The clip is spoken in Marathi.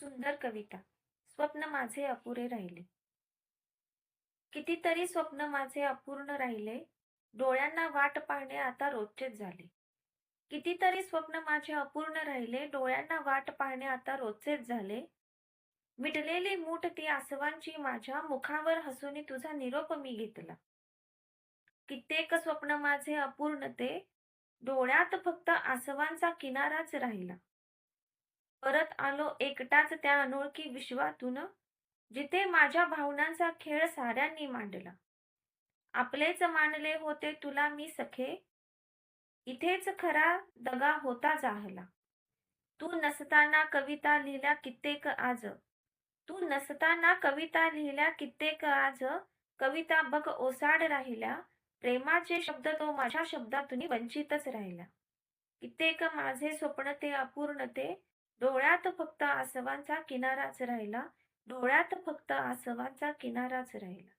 सुंदर कविता. स्वप्न माझे अपुरे राहिले. कितीतरी स्वप्न माझे अपूर्ण राहिले. डोळ्यांना वाट पाहणे आता रोजचेच झाले. कितीतरी स्वप्न माझे अपूर्ण राहिले. डोळ्यांना वाट पाहणे आता रोजचेच झाले. मिटलेली मूठ ती आसवांची माझ्या मुखावर हसून तुझा निरोप मी घेतला. कित्येक स्वप्न माझे अपूर्ण ते डोळ्यात फक्त आसवांचा किनाराच राहिला. परत आलो एकटाच त्या अनोळखी विश्वातून, जिथे माझ्या भावनांचा खेळ साऱ्यांनी मांडला. आपलेच मानले होते तुला मी सखे, इथेच खरा दगा होता जाहला. तू नसताना कविता लिहिल्या कित्येक आज, तू नसताना कविता लिहिल्या कित्येक आज, कविता बघ ओसाड राहिल्या, प्रेमाचे शब्द तो माझ्या शब्दातून वंचितच राहिला. कित्येक माझे स्वप्न ते अपूर्ण ते, डोळ्यात फक्त आसवांचा किनाराच राहिला, डोळ्यात फक्त आसवांचा किनाराच राहिला.